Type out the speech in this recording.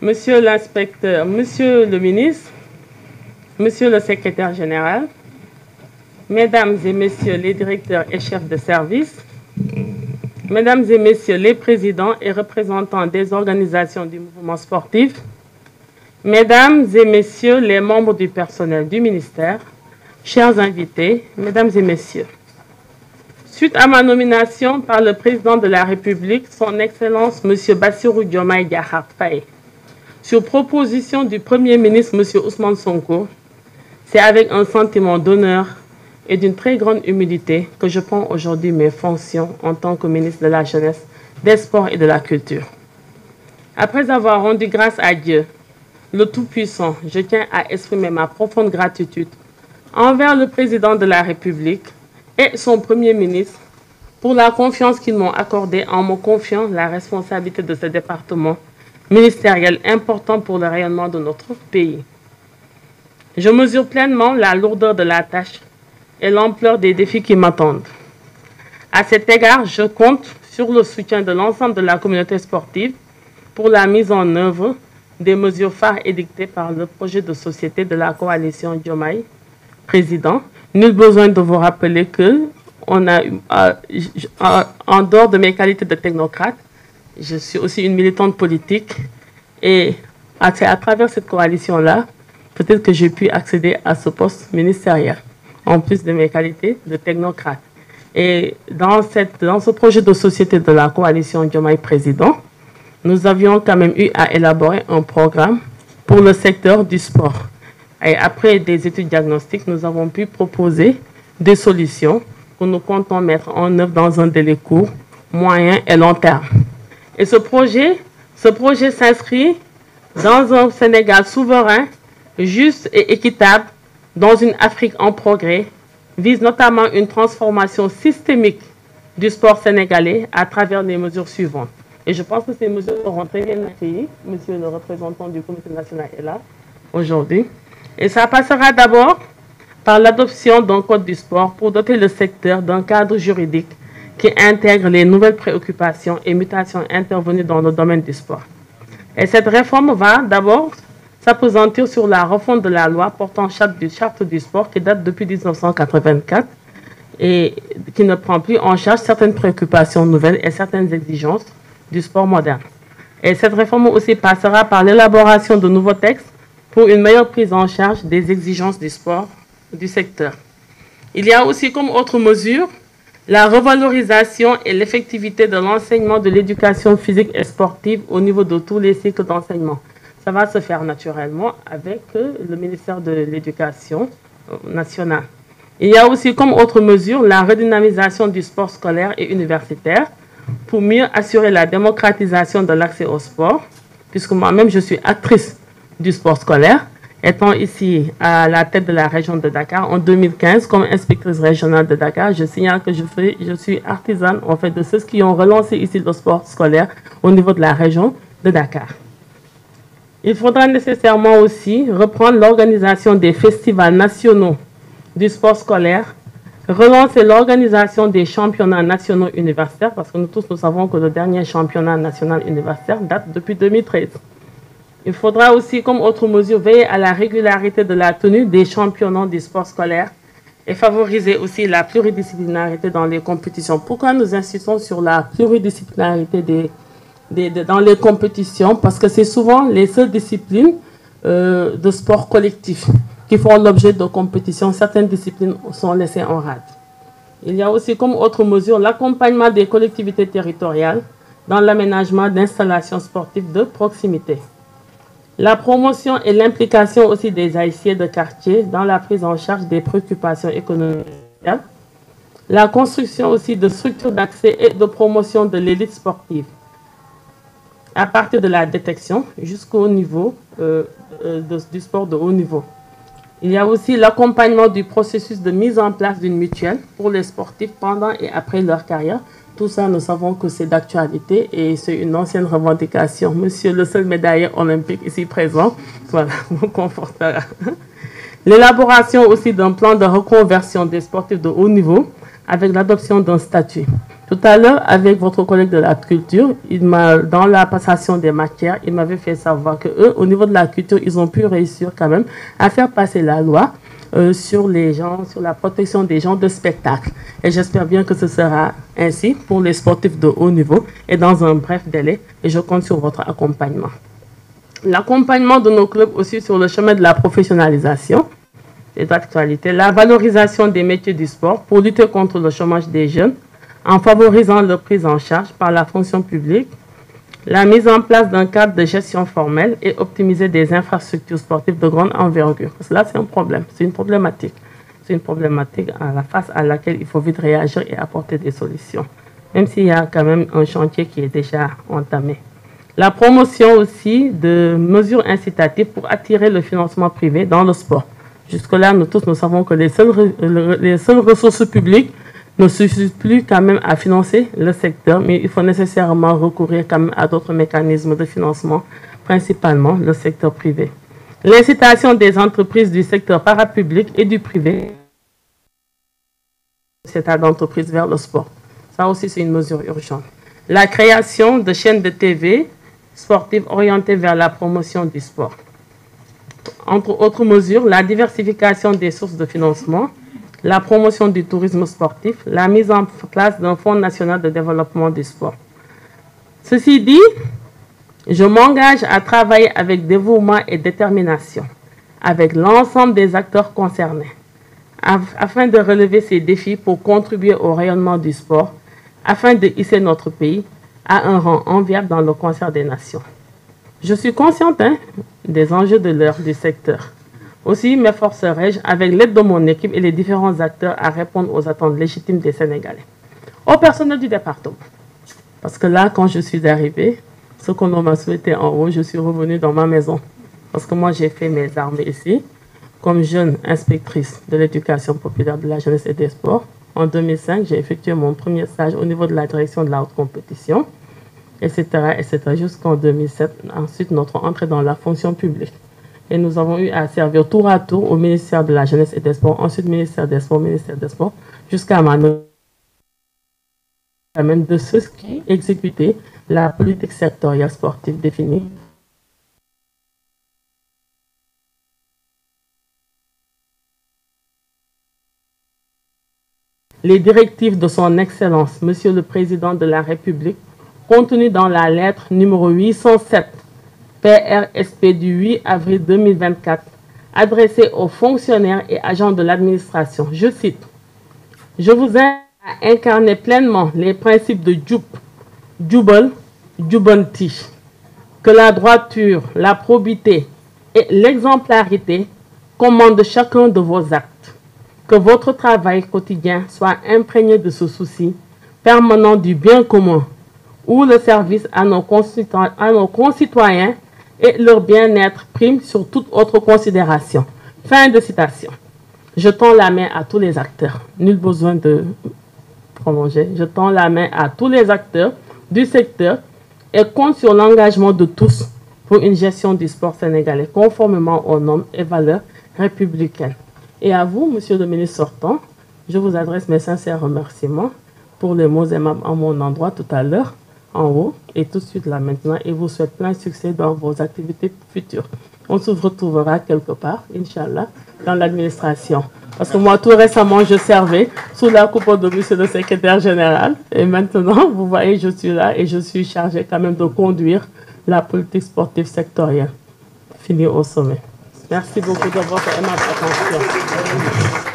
Monsieur l'inspecteur, Monsieur le ministre, Monsieur le secrétaire général, Mesdames et Messieurs les directeurs et chefs de service, Mesdames et Messieurs les présidents et représentants des organisations du mouvement sportif, Mesdames et Messieurs les membres du personnel du ministère, chers invités, Mesdames et Messieurs, suite à ma nomination par le président de la République, son Excellence M. Bassirou Diomaye Diakhar Faye, sur proposition du Premier ministre M. Ousmane Sonko, c'est avec un sentiment d'honneur et d'une très grande humilité que je prends aujourd'hui mes fonctions en tant que ministre de la Jeunesse, des Sports et de la Culture. Après avoir rendu grâce à Dieu, le Tout-Puissant, je tiens à exprimer ma profonde gratitude envers le président de la République et son Premier ministre pour la confiance qu'ils m'ont accordée en me confiant la responsabilité de ce département ministériel important pour le rayonnement de notre pays. Je mesure pleinement la lourdeur de la tâche et l'ampleur des défis qui m'attendent. À cet égard, je compte sur le soutien de l'ensemble de la communauté sportive pour la mise en œuvre des mesures phares édictées par le projet de société de la coalition Diomaye Président. Nul besoin de vous rappeler que en dehors de mes qualités de technocrate, je suis aussi une militante politique et c'est à travers cette coalition-là, peut-être que j'ai pu accéder à ce poste ministériel, en plus de mes qualités de technocrate. Et dans ce projet de société de la coalition Diomaye Président, nous avions quand même eu à élaborer un programme pour le secteur du sport. Et après des études diagnostiques, nous avons pu proposer des solutions que nous comptons mettre en œuvre dans un délai court, moyen et long terme. Et ce projet s'inscrit dans un Sénégal souverain, juste et équitable, dans une Afrique en progrès, vise notamment une transformation systémique du sport sénégalais à travers les mesures suivantes. Et je pense que ces mesures seront très bien accueillies. Monsieur le représentant du Comité national est là aujourd'hui. Et ça passera d'abord par l'adoption d'un code du sport pour doter le secteur d'un cadre juridique qui intègre les nouvelles préoccupations et mutations intervenues dans le domaine du sport. Et cette réforme va d'abord s'appesantir sur la refonte de la loi portant charte du sport qui date depuis 1984 et qui ne prend plus en charge certaines préoccupations nouvelles et certaines exigences du sport moderne. Et cette réforme aussi passera par l'élaboration de nouveaux textes pour une meilleure prise en charge des exigences du sport du secteur. Il y a aussi comme autre mesure la revalorisation et l'effectivité de l'enseignement de l'éducation physique et sportive au niveau de tous les cycles d'enseignement. Ça va se faire naturellement avec le ministère de l'Éducation nationale. Il y a aussi comme autre mesure la redynamisation du sport scolaire et universitaire pour mieux assurer la démocratisation de l'accès au sport, puisque moi-même je suis actrice du sport scolaire, étant ici à la tête de la région de Dakar en 2015 comme inspectrice régionale de Dakar. Je signale que je suis artisane en fait de ceux qui ont relancé ici le sport scolaire au niveau de la région de Dakar. Il faudra nécessairement aussi reprendre l'organisation des festivals nationaux du sport scolaire, relancer l'organisation des championnats nationaux universitaires, parce que nous tous nous savons que le dernier championnat national universitaire date depuis 2013. Il faudra aussi, comme autre mesure, veiller à la régularité de la tenue des championnats du sport scolaire et favoriser aussi la pluridisciplinarité dans les compétitions. Pourquoi nous insistons sur la pluridisciplinarité dans les compétitions? Parce que c'est souvent les seules disciplines de sport collectif qui font l'objet de compétitions. Certaines disciplines sont laissées en rade. Il y a aussi comme autre mesure l'accompagnement des collectivités territoriales dans l'aménagement d'installations sportives de proximité. La promotion et l'implication aussi des haïtiens de quartier dans la prise en charge des préoccupations économiques. La construction aussi de structures d'accès et de promotion de l'élite sportive, à partir de la détection jusqu'au niveau du sport de haut niveau. Il y a aussi l'accompagnement du processus de mise en place d'une mutuelle pour les sportifs pendant et après leur carrière. Tout ça, nous savons que c'est d'actualité et c'est une ancienne revendication. Monsieur le seul médaillé olympique ici présent, voilà, vous confortera. L'élaboration aussi d'un plan de reconversion des sportifs de haut niveau avec l'adoption d'un statut. Tout à l'heure, avec votre collègue de la culture, dans la passation des matières, il m'avait fait savoir que eux, au niveau de la culture, ils ont pu réussir quand même à faire passer la loi sur la protection des gens de spectacle. Et j'espère bien que ce sera ainsi pour les sportifs de haut niveau et dans un bref délai. Et je compte sur votre accompagnement. L'accompagnement de nos clubs aussi sur le chemin de la professionnalisation est d'actualité. La valorisation des métiers du sport pour lutter contre le chômage des jeunes en favorisant leur prise en charge par la fonction publique, la mise en place d'un cadre de gestion formelle et optimiser des infrastructures sportives de grande envergure. Parce que là, c'est un problème, c'est une problématique. C'est une problématique face à laquelle il faut vite réagir et apporter des solutions, même s'il y a quand même un chantier qui est déjà entamé. La promotion aussi de mesures incitatives pour attirer le financement privé dans le sport. Jusque-là, nous tous, nous savons que les seules ressources publiques ne suffisent plus quand même à financer le secteur, mais il faut nécessairement recourir quand même à d'autres mécanismes de financement, principalement le secteur privé. L'incitation des entreprises du secteur parapublic et du privé, c'est d'entreprise vers le sport. Ça aussi, c'est une mesure urgente. La création de chaînes de TV sportives orientées vers la promotion du sport. Entre autres mesures, la diversification des sources de financement, la promotion du tourisme sportif, la mise en place d'un fonds national de développement du sport. Ceci dit, je m'engage à travailler avec dévouement et détermination avec l'ensemble des acteurs concernés afin de relever ces défis pour contribuer au rayonnement du sport, afin de hisser notre pays à un rang enviable dans le concert des nations. Je suis consciente des enjeux de l'heure du secteur. Aussi, m'efforcerai-je, avec l'aide de mon équipe et les différents acteurs, à répondre aux attentes légitimes des Sénégalais. Au personnel du département. Parce que là, quand je suis arrivée, ce qu'on m'a souhaité en haut, je suis revenue dans ma maison. Parce que moi, j'ai fait mes armes ici, comme jeune inspectrice de l'éducation populaire, de la jeunesse et des sports. En 2005, j'ai effectué mon premier stage au niveau de la direction de la haute compétition, etc., etc., jusqu'en 2007. Ensuite, notre entrée dans la fonction publique. Et nous avons eu à servir tour à tour au ministère de la Jeunesse et des Sports, ensuite ministère des Sports, jusqu'à ma même de ceux qui exécutaient la politique sectorielle sportive définie. Les directives de son Excellence, Monsieur le Président de la République, contenues dans la lettre numéro 807 PRSP du 8 avril 2024, adressée aux fonctionnaires et agents de l'administration. Je cite, « Je vous invite à incarner pleinement les principes de Jubal, Jubanti, que la droiture, la probité et l'exemplarité commandent chacun de vos actes. Que votre travail quotidien soit imprégné de ce souci permanent du bien commun, où le service à nos concitoyens et leur bien-être prime sur toute autre considération. » Fin de citation. Je tends la main à tous les acteurs. Nul besoin de prolonger. Je tends la main à tous les acteurs du secteur et compte sur l'engagement de tous pour une gestion du sport sénégalais conformément aux normes et valeurs républicaines. Et à vous, Monsieur le ministre sortant, je vous adresse mes sincères remerciements pour les mots aimables à mon endroit tout à l'heure, en haut, et tout de suite là maintenant, et vous souhaite plein succès dans vos activités futures. On se retrouvera quelque part, Inch'Allah, dans l'administration. Parce que moi, tout récemment, je servais sous la coupe de monsieur le secrétaire général. Et maintenant, vous voyez, je suis là et je suis chargée quand même de conduire la politique sportive sectorielle. Fini au sommet. Merci beaucoup de votre aimable attention.